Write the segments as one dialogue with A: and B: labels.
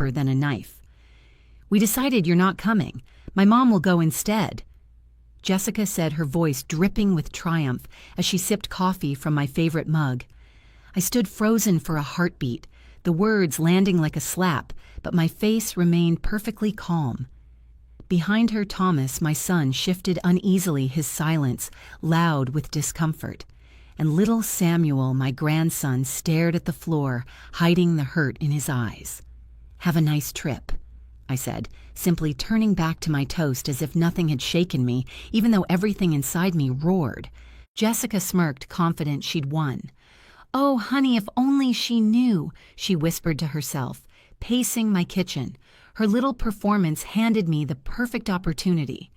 A: sharper than a knife. "We decided you're not coming. My mom will go instead," Jessica said, her voice dripping with triumph as she sipped coffee from my favorite mug. I stood frozen for a heartbeat, the words landing like a slap, but my face remained perfectly calm. Behind her, Thomas, my son, shifted uneasily, his silence loud with discomfort. And little Samuel, my grandson, stared at the floor, hiding the hurt in his eyes. "Have a nice trip," I said, simply turning back to my toast as if nothing had shaken me, even though everything inside me roared. Jessica smirked, confident she'd won. "Oh, honey, if only she knew," she whispered to herself, pacing my kitchen. Her little performance handed me the perfect opportunity.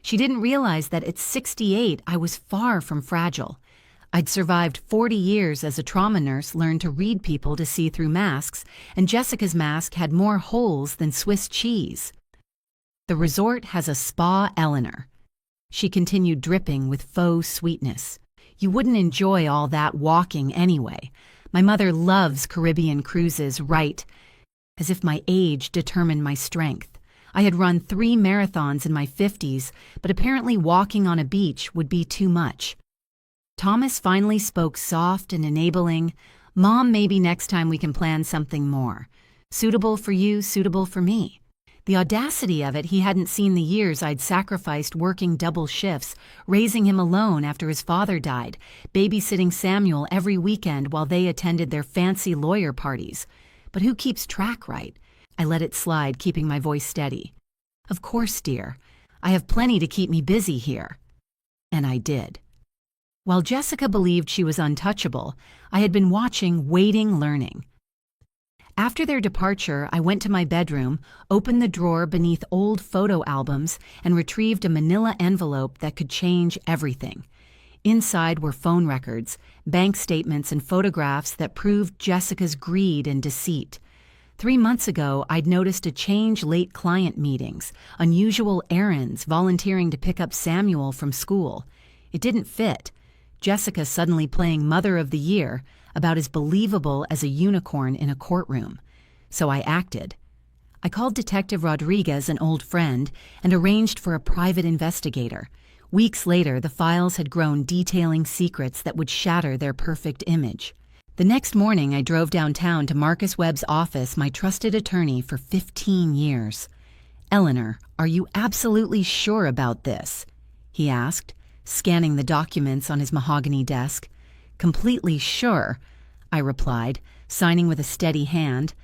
A: She didn't realize that at 68 I was far from fragile. I'd survived 40 years as a trauma nurse, learned to read people to see through masks, and Jessica's mask had more holes than Swiss cheese. "The resort has a spa, Eleanor," she continued, dripping with faux sweetness. "You wouldn't enjoy all that walking anyway. My mother loves Caribbean cruises, right?" As if my age determined my strength. I had run 3 marathons in my 50s, but apparently walking on a beach would be too much. Thomas finally spoke, soft and enabling. "Mom, maybe next time we can plan something more. Suitable for you, suitable for me." The audacity of it, he hadn't seen the years I'd sacrificed working double shifts, raising him alone after his father died, babysitting Samuel every weekend while they attended their fancy lawyer parties. But who keeps track, right? I let it slide, keeping my voice steady. "Of course, dear. I have plenty to keep me busy here." And I did. While Jessica believed she was untouchable, I had been watching, waiting, learning. After their departure, I went to my bedroom, opened the drawer beneath old photo albums, and retrieved a manila envelope that could change everything. Inside were phone records, bank statements, and photographs that proved Jessica's greed and deceit. 3 months ago, I'd noticed a change: late client meetings, unusual errands, volunteering to pick up Samuel from school. It didn't fit. Jessica suddenly playing Mother of the Year, about as believable as a unicorn in a courtroom. So I acted. I called Detective Rodriguez, an old friend, and arranged for a private investigator. Weeks later, the files had grown, detailing secrets that would shatter their perfect image. The next morning, I drove downtown to Marcus Webb's office, my trusted attorney for 15 years. "Eleanor, are you absolutely sure about this?" he asked, scanning the documents on his mahogany desk. "Completely sure," I replied, signing with a steady hand.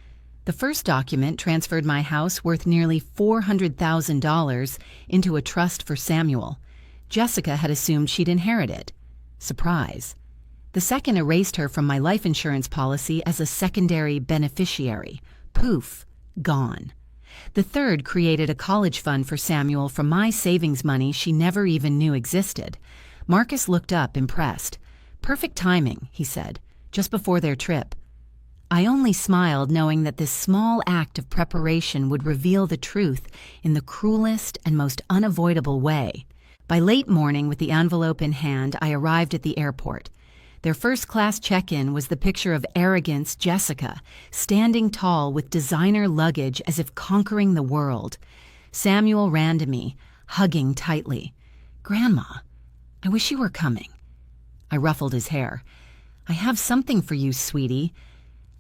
A: The first document transferred my house, worth nearly $400,000, into a trust for Samuel. Jessica had assumed she'd inherit it. Surprise. The second erased her from my life insurance policy as a secondary beneficiary. Poof, gone. The third created a college fund for Samuel from my savings money she never even knew existed. Marcus looked up, impressed. "Perfect timing," he said, just before their trip. I only smiled, knowing that this small act of preparation would reveal the truth in the cruelest and most unavoidable way. By late morning, with the envelope in hand, I arrived at the airport. Their first-class check-in was the picture of arrogance Jessica, standing tall with designer luggage as if conquering the world. Samuel ran to me, hugging tightly. "Grandma, I wish you were coming." I ruffled his hair. "I have something for you, sweetie,"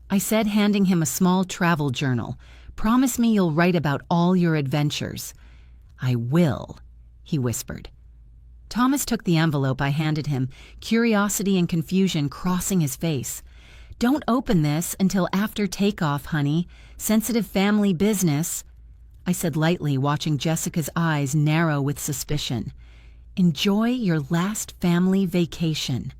A: I said, handing him a small travel journal. "Promise me you'll write about all your adventures." "I will," he whispered. Thomas took the envelope I handed him, curiosity and confusion crossing his face. "Don't open this until after takeoff, honey. Sensitive family business," I said lightly, watching Jessica's eyes narrow with suspicion. "Enjoy your last family vacation,"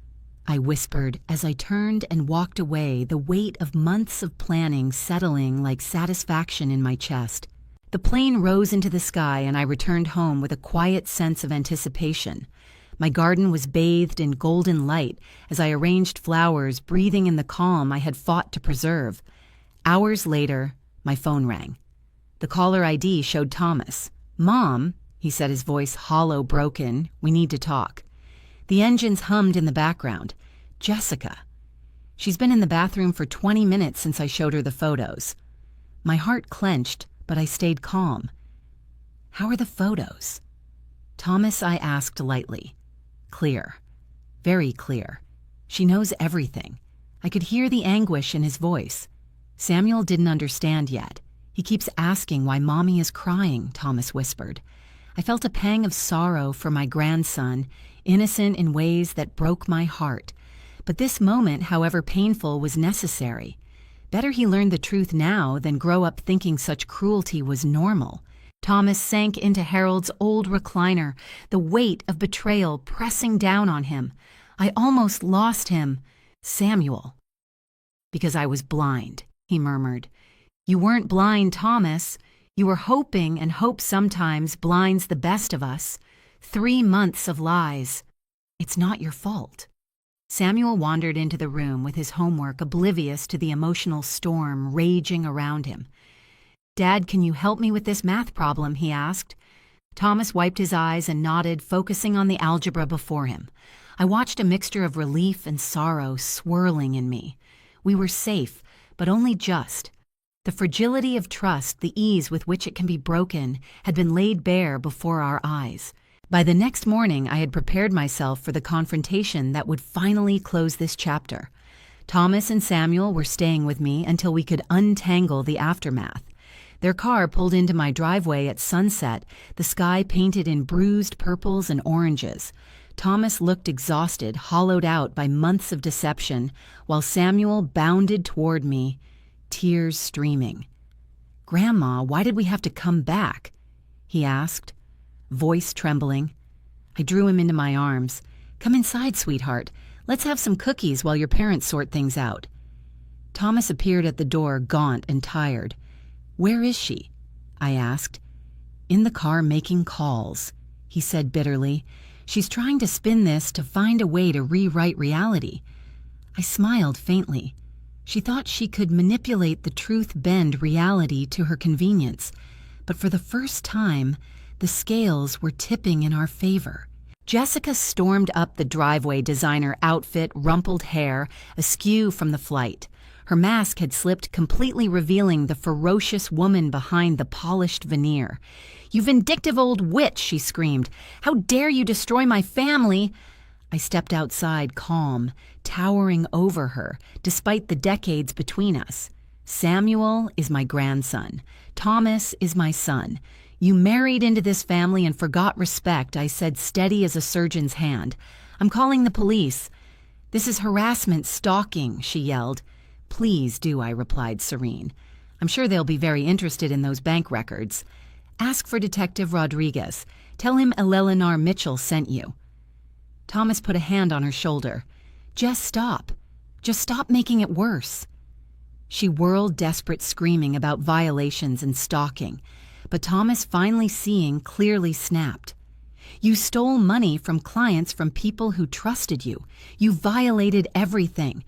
A: I whispered as I turned and walked away, the weight of months of planning settling like satisfaction in my chest. The plane rose into the sky, and I returned home with a quiet sense of anticipation. My garden was bathed in golden light as I arranged flowers, breathing in the calm I had fought to preserve. Hours later, my phone rang. The caller ID showed Thomas. "Mom," he said, his voice hollow, broken, "we need to talk." The engines hummed in the background. "Jessica." "She's been in the bathroom for 20 minutes since I showed her the photos." My heart clenched, but I stayed calm. "How are the photos?" "Thomas," I asked lightly. "Clear. Very clear. She knows everything." I could hear the anguish in his voice. "Samuel didn't understand yet. He keeps asking why Mommy is crying," Thomas whispered. I felt a pang of sorrow for my grandson, innocent in ways that broke my heart. But this moment, however painful, was necessary. Better he learned the truth now than grow up thinking such cruelty was normal. Thomas sank into Harold's old recliner, the weight of betrayal pressing down on him. I almost lost him. "Samuel." "Because I was blind," he murmured. "You weren't blind, Thomas. You were hoping, and hope sometimes blinds the best of us. 3 months of lies. It's not your fault." Samuel wandered into the room with his homework, oblivious to the emotional storm raging around him. "Dad, can you help me with this math problem?" he asked. Thomas wiped his eyes and nodded, focusing on the algebra before him. I watched a mixture of relief and sorrow swirling in me. We were safe, but only just. The fragility of trust, the ease with which it can be broken, had been laid bare before our eyes. By the next morning, I had prepared myself for the confrontation that would finally close this chapter. Thomas and Samuel were staying with me until we could untangle the aftermath. Their car pulled into my driveway at sunset, the sky painted in bruised purples and oranges. Thomas looked exhausted, hollowed out by months of deception, while Samuel bounded toward me, tears streaming. "Grandma, why did we have to come back?" he asked, voice trembling. I drew him into my arms. "Come inside, sweetheart. Let's have some cookies while your parents sort things out." Thomas appeared at the door, gaunt and tired. "Where is she?" I asked. "In the car making calls," he said bitterly. "She's trying to spin this to find a way to rewrite reality." I smiled faintly. She thought she could manipulate the truth, bend reality to her convenience. But for the first time, the scales were tipping in our favor. Jessica stormed up the driveway, designer outfit, rumpled hair, askew from the flight. Her mask had slipped, completely revealing the ferocious woman behind the polished veneer. "You vindictive old witch," she screamed. "How dare you destroy my family?" I stepped outside, calm, towering over her, despite the decades between us. "Samuel is my grandson. Thomas is my son. You married into this family and forgot respect," I said, steady as a surgeon's hand. "I'm calling the police." "This is harassment, stalking," she yelled. "Please do," I replied, serene. "I'm sure they'll be very interested in those bank records. Ask for Detective Rodriguez. Tell him Eleanor Mitchell sent you." Thomas put a hand on her shoulder. Just stop making it worse." She whirled, desperate, screaming about violations and stalking. But Thomas, finally seeing, clearly snapped. "You stole money from clients, from people who trusted you. You violated everything."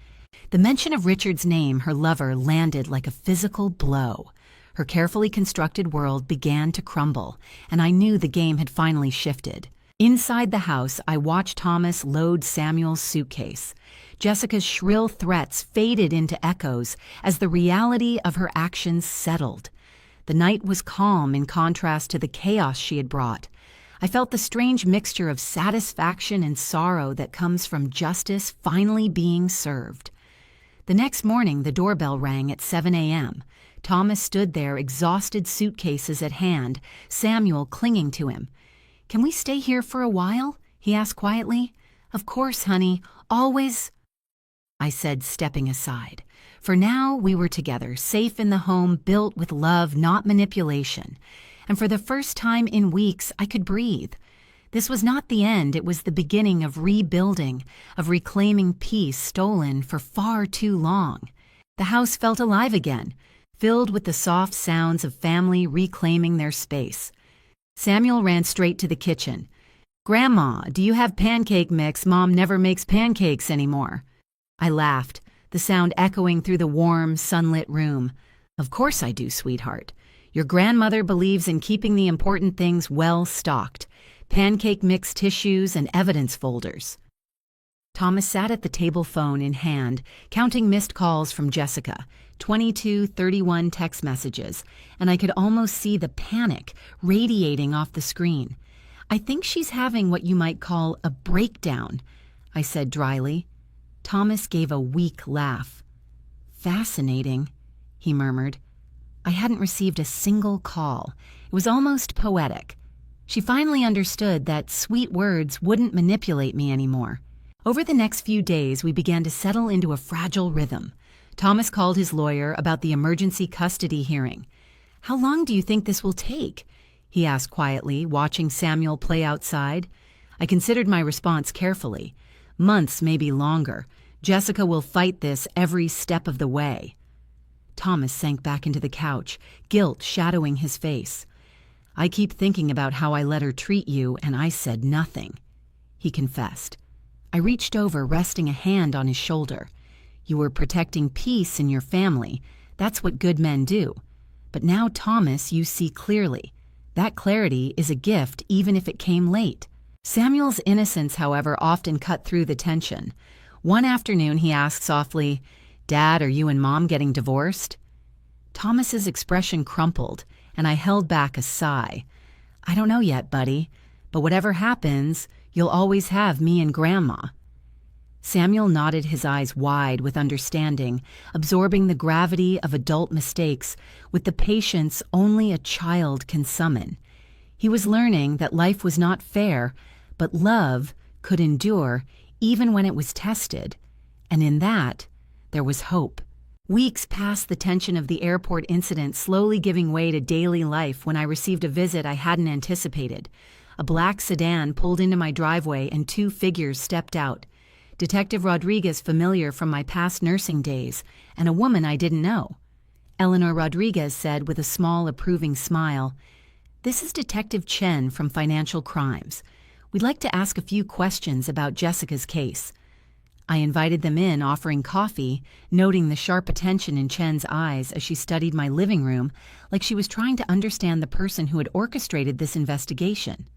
A: The mention of Richard's name, her lover, landed like a physical blow. Her carefully constructed world began to crumble, and I knew the game had finally shifted. Inside the house, I watched Thomas load Samuel's suitcase. Jessica's shrill threats faded into echoes as the reality of her actions settled. The night was calm in contrast to the chaos she had brought. I felt the strange mixture of satisfaction and sorrow that comes from justice finally being served. The next morning, the doorbell rang at 7 a.m. Thomas stood there, exhausted, suitcases at hand, Samuel clinging to him. "Can we stay here for a while?" he asked quietly. "Of course, honey. Always," I said, stepping aside. For now, we were together, safe in the home built with love, not manipulation. And for the first time in weeks, I could breathe. This was not the end. It was the beginning of rebuilding, of reclaiming peace stolen for far too long. The house felt alive again, filled with the soft sounds of family reclaiming their space. Samuel ran straight to the kitchen. "Grandma, do you have pancake mix? Mom never makes pancakes anymore." I laughed, the sound echoing through the warm, sunlit room. "Of course I do, sweetheart. Your grandmother believes in keeping the important things well stocked. Pancake mix tissues and evidence folders." Thomas sat at the table, phone in hand, counting missed calls from Jessica. 22:31 text messages, and I could almost see the panic radiating off the screen. "I think she's having what you might call a breakdown," I said dryly. Thomas gave a weak laugh. "Fascinating," he murmured. I hadn't received a single call. It was almost poetic. She finally understood that sweet words wouldn't manipulate me anymore. Over the next few days, we began to settle into a fragile rhythm. Thomas called his lawyer about the emergency custody hearing. "How long do you think this will take?" he asked quietly, watching Samuel play outside. I considered my response carefully. "Months, maybe longer. Jessica will fight this every step of the way." Thomas sank back into the couch, guilt shadowing his face. "I keep thinking about how I let her treat you, and I said nothing," he confessed. I reached over, resting a hand on his shoulder. "You were protecting peace in your family. That's what good men do. But now, Thomas, you see clearly. That clarity is a gift, even if it came late." Samuel's innocence, however, often cut through the tension. One afternoon, he asked softly, "Dad, are you and Mom getting divorced?" Thomas's expression crumpled, and I held back a sigh. "I don't know yet, buddy, but whatever happens, you'll always have me and Grandma." Samuel nodded, his eyes wide with understanding, absorbing the gravity of adult mistakes with the patience only a child can summon. He was learning that life was not fair, but love could endure even when it was tested, and in that, there was hope. Weeks passed the tension of the airport incident, slowly giving way to daily life when I received a visit I hadn't anticipated. A black sedan pulled into my driveway and two figures stepped out. Detective Rodriguez, familiar from my past nursing days, and a woman I didn't know. Eleanor Rodriguez said with a small, approving smile, "This is Detective Chen from Financial Crimes. We'd like to ask a few questions about Jessica's case." I invited them in, offering coffee, noting the sharp attention in Chen's eyes as she studied my living room like she was trying to understand the person who had orchestrated this investigation.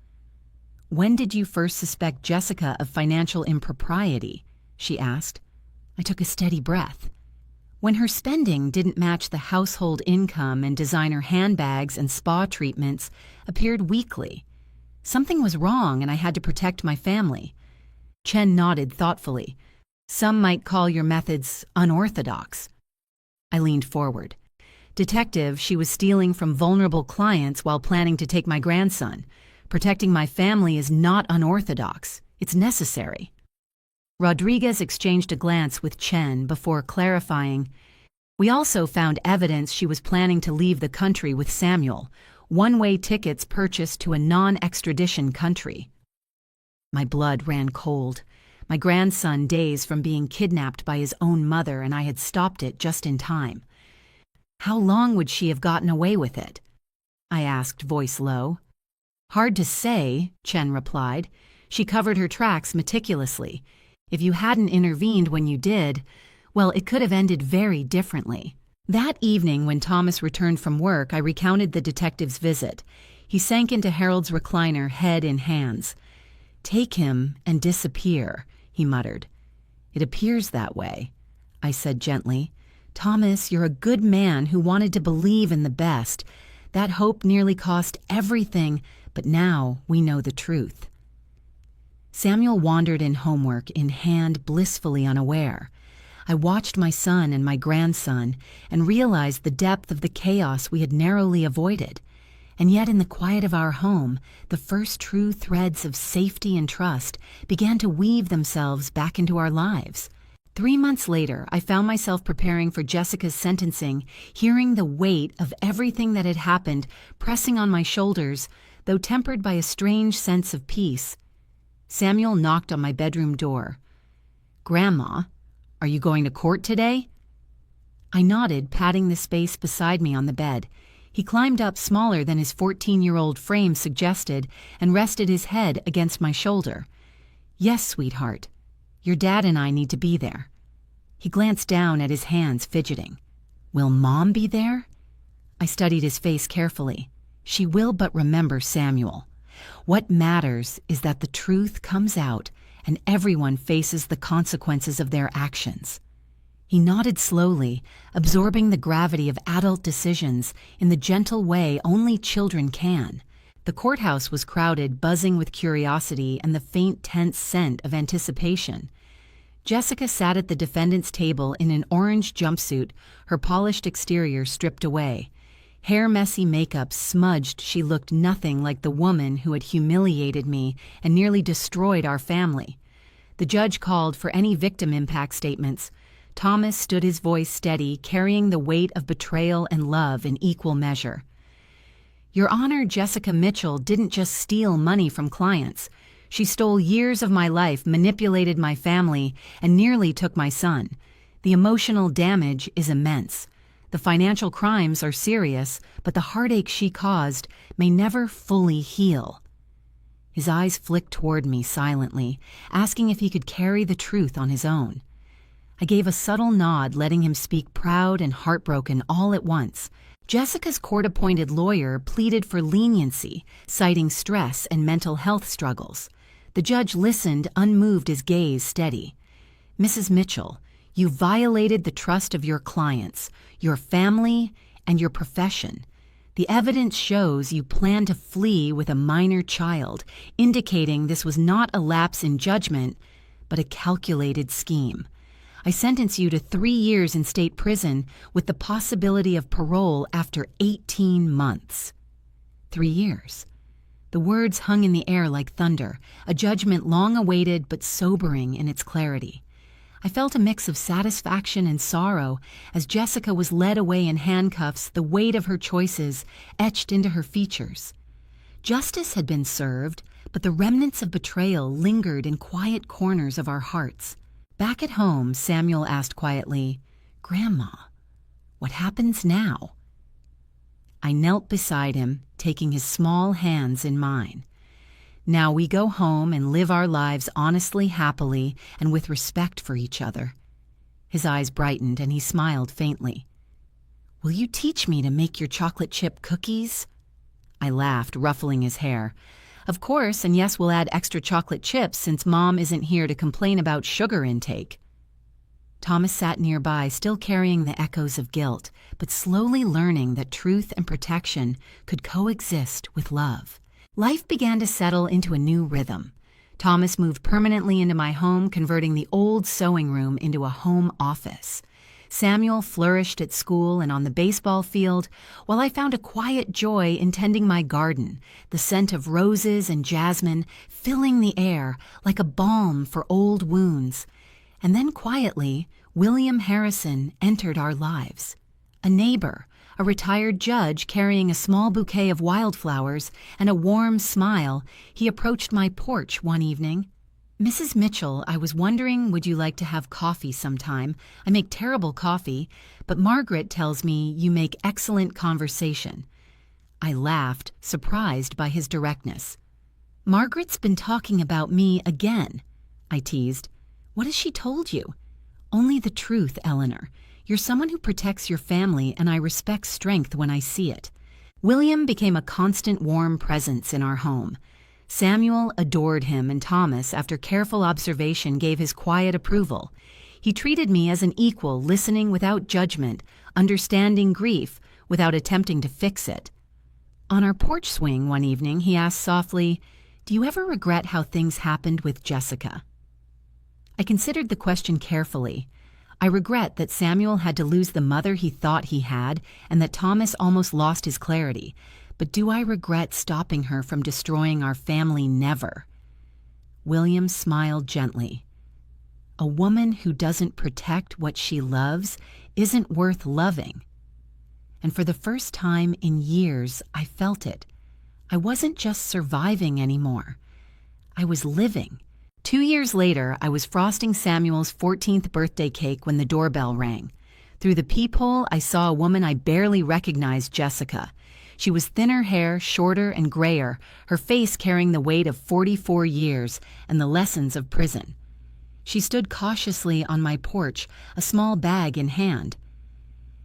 A: "When did you first suspect Jessica of financial impropriety?" she asked. I took a steady breath. "When her spending didn't match the household income and designer handbags and spa treatments appeared weekly. Something was wrong and I had to protect my family." Chen nodded thoughtfully. "Some might call your methods unorthodox." I leaned forward. "Detective, she was stealing from vulnerable clients while planning to take my grandson. Protecting my family is not unorthodox. It's necessary." Rodriguez exchanged a glance with Chen before clarifying, "We also found evidence she was planning to leave the country with Samuel, one-way tickets purchased to a non-extradition country." My blood ran cold. My grandson days from being kidnapped by his own mother, and I had stopped it just in time. "How long would she have gotten away with it?" I asked, voice low. "Hard to say," Chen replied. "She covered her tracks meticulously. If you hadn't intervened when you did, well, it could have ended very differently." That evening, when Thomas returned from work, I recounted the detective's visit. He sank into Harold's recliner, head in hands. "Take him and disappear," he muttered. "It appears that way," I said gently. "Thomas, you're a good man who wanted to believe in the best. That hope nearly cost everything, but now we know the truth." Samuel wandered in homework in hand, blissfully unaware. I watched my son and my grandson and realized the depth of the chaos we had narrowly avoided. And yet in the quiet of our home, the first true threads of safety and trust began to weave themselves back into our lives. 3 months later, I found myself preparing for Jessica's sentencing, hearing the weight of everything that had happened pressing on my shoulders, though tempered by a strange sense of peace. Samuel knocked on my bedroom door. "Grandma, are you going to court today?" I nodded, patting the space beside me on the bed. He climbed up smaller than his 14-year-old frame suggested and rested his head against my shoulder. "Yes, sweetheart. Your dad and I need to be there." He glanced down at his hands, fidgeting. "Will Mom be there?" I studied his face carefully. "She will, but remember Samuel. What matters is that the truth comes out and everyone faces the consequences of their actions." He nodded slowly, absorbing the gravity of adult decisions in the gentle way only children can. The courthouse was crowded, buzzing with curiosity and the faint, tense scent of anticipation. Jessica sat at the defendant's table in an orange jumpsuit, her polished exterior stripped away. Hair-messy makeup smudged, she looked nothing like the woman who had humiliated me and nearly destroyed our family. The judge called for any victim impact statements. Thomas stood his voice steady, carrying the weight of betrayal and love in equal measure. Your Honor, Jessica Mitchell didn't just steal money from clients. She stole years of my life, manipulated my family, and nearly took my son. The emotional damage is immense. The financial crimes are serious, but the heartache she caused may never fully heal. His eyes flicked toward me silently, asking if he could carry the truth on his own. I gave a subtle nod, letting him speak, proud and heartbroken all at once. Jessica's court-appointed lawyer pleaded for leniency, citing stress and mental health struggles. The judge listened, unmoved, his gaze steady. Mrs. Mitchell, you violated the trust of your clients, your family, and your profession. The evidence shows you planned to flee with a minor child, indicating this was not a lapse in judgment, but a calculated scheme. I sentence you to 3 years in state prison with the possibility of parole after 18 months. 3 years. The words hung in the air like thunder, a judgment long awaited but sobering in its clarity. I felt a mix of satisfaction and sorrow as Jessica was led away in handcuffs, the weight of her choices etched into her features. Justice had been served, but the remnants of betrayal lingered in quiet corners of our hearts. Back at home, Samuel asked quietly, "Grandma, what happens now?" I knelt beside him, taking his small hands in mine. Now we go home and live our lives honestly, happily, and with respect for each other. His eyes brightened and he smiled faintly. "Will you teach me to make your chocolate chip cookies?" I laughed, ruffling his hair. "Of course, and yes, we'll add extra chocolate chips since Mom isn't here to complain about sugar intake." Thomas sat nearby, still carrying the echoes of guilt, but slowly learning that truth and protection could coexist with love. Life began to settle into a new rhythm. Thomas moved permanently into my home, converting the old sewing room into a home office. Samuel flourished at school and on the baseball field, while I found a quiet joy in tending my garden, the scent of roses and jasmine filling the air like a balm for old wounds. And then quietly, William Harrison entered our lives. A neighbor, a retired judge carrying a small bouquet of wildflowers and a warm smile, he approached my porch one evening. "Mrs. Mitchell, I was wondering, would you like to have coffee sometime? I make terrible coffee, but Margaret tells me you make excellent conversation." I laughed, surprised by his directness. "Margaret's been talking about me again," I teased. "What has she told you?" "Only the truth, Eleanor. You're someone who protects your family, and I respect strength when I see it." William became a constant warm presence in our home. Samuel adored him, and Thomas, after careful observation, gave his quiet approval. He treated me as an equal, listening without judgment, understanding grief without attempting to fix it. On our porch swing one evening, he asked softly, "Do you ever regret how things happened with Jessica?" I considered the question carefully. I regret that Samuel had to lose the mother he thought he had, and that Thomas almost lost his clarity. But do I regret stopping her from destroying our family? Never. William smiled gently. A woman who doesn't protect what she loves isn't worth loving. And for the first time in years, I felt it. I wasn't just surviving anymore. I was living. 2 years later, I was frosting Samuel's 14th birthday cake when the doorbell rang. Through the peephole, I saw a woman I barely recognized, Jessica. She was thinner hair, shorter and grayer, her face carrying the weight of 44 years and the lessons of prison. She stood cautiously on my porch, a small bag in hand.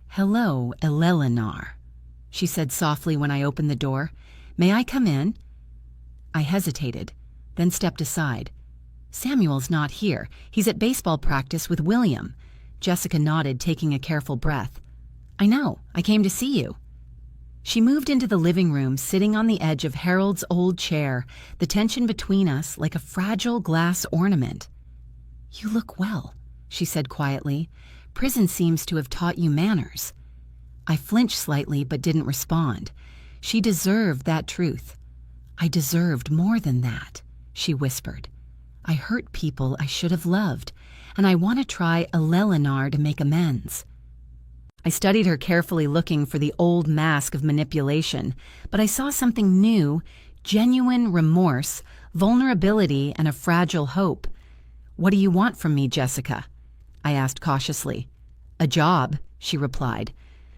A: "Hello, Eleanor," she said softly when I opened the door. "May I come in?" I hesitated, then stepped aside. "Samuel's not here. He's at baseball practice with William. Jessica nodded, taking a careful breath. I know, I came to see you. She moved into the living room, sitting on the edge of Harold's old chair, the tension between us like a fragile glass ornament. You look well, she said quietly. Prison seems to have taught you manners. I flinched slightly but didn't respond. She deserved that truth. I deserved more than that, she whispered. I hurt people I should have loved, and I want to try a Lelinar to make amends. I studied her carefully, looking for the old mask of manipulation, but I saw something new, genuine remorse, vulnerability, and a fragile hope. What do you want from me, Jessica? I asked cautiously. A job, she replied.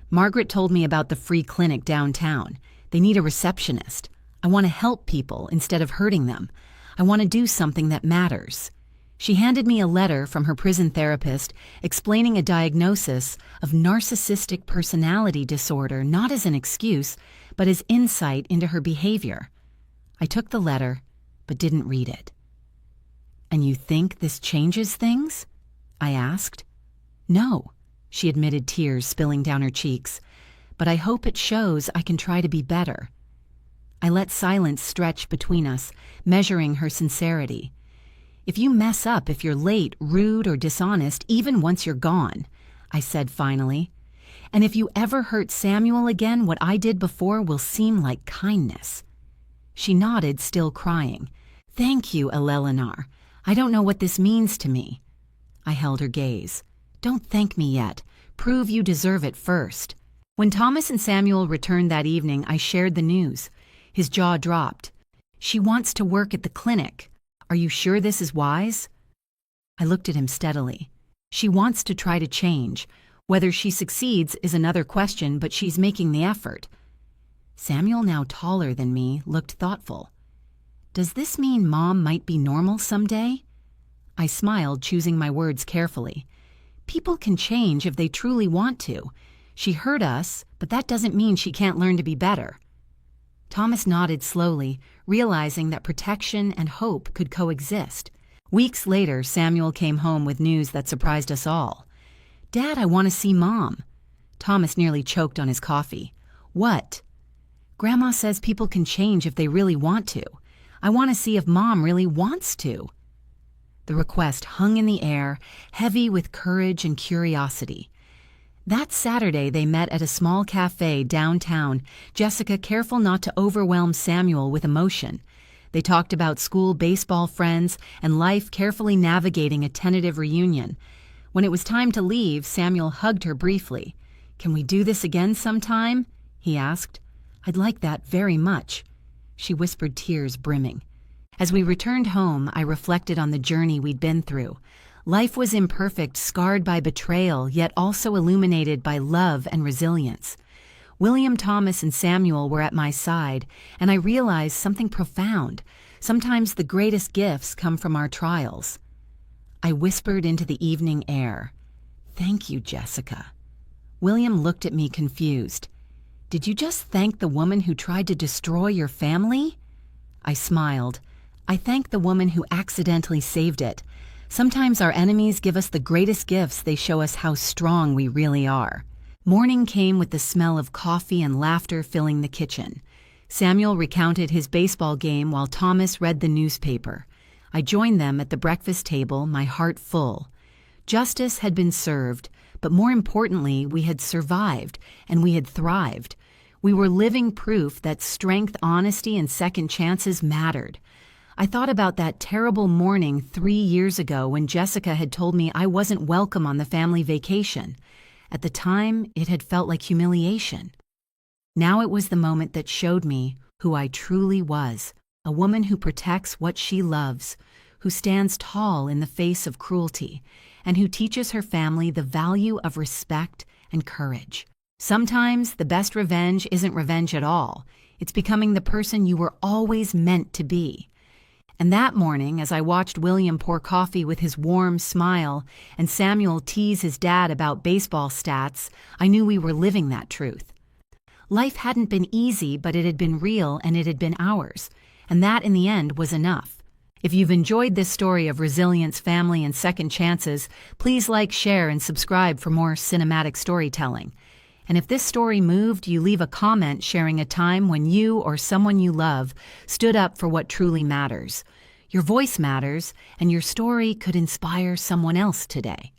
A: Margaret told me about the free clinic downtown. They need a receptionist. I want to help people instead of hurting them. I want to do something that matters. She handed me a letter from her prison therapist explaining a diagnosis of narcissistic personality disorder, not as an excuse, but as insight into her behavior. I took the letter, but didn't read it. And you think this changes things? I asked. No, she admitted, tears spilling down her cheeks. But I hope it shows I can try to be better. I let silence stretch between us, measuring her sincerity. If you mess up, if you're late, rude, or dishonest, even once you're gone, I said finally. And if you ever hurt Samuel again, what I did before will seem like kindness. She nodded, still crying. Thank you, Elelinar. I don't know what this means to me. I held her gaze. Don't thank me yet. Prove you deserve it first. When Thomas and Samuel returned that evening, I shared the news. His jaw dropped. She wants to work at the clinic. Are you sure this is wise? I looked at him steadily. She wants to try to change. Whether she succeeds is another question, but she's making the effort. Samuel, now taller than me, looked thoughtful. Does this mean Mom might be normal someday? I smiled, choosing my words carefully. People can change if they truly want to. She hurt us, but that doesn't mean she can't learn to be better. Thomas nodded slowly, realizing that protection and hope could coexist. Weeks later, Samuel came home with news that surprised us all. Dad, I want to see Mom. Thomas nearly choked on his coffee. What? Grandma says people can change if they really want to. I want to see if Mom really wants to. The request hung in the air, heavy with courage and curiosity. That Saturday, they met at a small cafe downtown, Jessica careful not to overwhelm Samuel with emotion. They talked about school baseball friends and life, carefully navigating a tentative reunion. When it was time to leave, Samuel hugged her briefly. Can we do this again sometime? He asked. I'd like that very much. She whispered, tears brimming. As we returned home, I reflected on the journey we'd been through. Life was imperfect, scarred by betrayal, yet also illuminated by love and resilience. William, Thomas, and Samuel were at my side, and I realized something profound. Sometimes the greatest gifts come from our trials. I whispered into the evening air, Thank you, Jessica. William looked at me confused. Did you just thank the woman who tried to destroy your family? I smiled. I thanked the woman who accidentally saved it. Sometimes our enemies give us the greatest gifts. They show us how strong we really are. Morning came with the smell of coffee and laughter filling the kitchen. Samuel recounted his baseball game while Thomas read the newspaper. I joined them at the breakfast table, my heart full. Justice had been served, but more importantly, we had survived and we had thrived. We were living proof that strength, honesty, and second chances mattered. I thought about that terrible morning 3 years ago when Jessica had told me I wasn't welcome on the family vacation. At the time, it had felt like humiliation. Now it was the moment that showed me who I truly was, a woman who protects what she loves, who stands tall in the face of cruelty, and who teaches her family the value of respect and courage. Sometimes the best revenge isn't revenge at all. It's becoming the person you were always meant to be. And that morning, as I watched William pour coffee with his warm smile and Samuel tease his dad about baseball stats, I knew we were living that truth. Life hadn't been easy, but it had been real and it had been ours. And that, in the end, was enough. If you've enjoyed this story of resilience, family, and second chances, please like, share, and subscribe for more cinematic storytelling. And if this story moved you, leave a comment sharing a time when you or someone you love stood up for what truly matters. Your voice matters, and your story could inspire someone else today.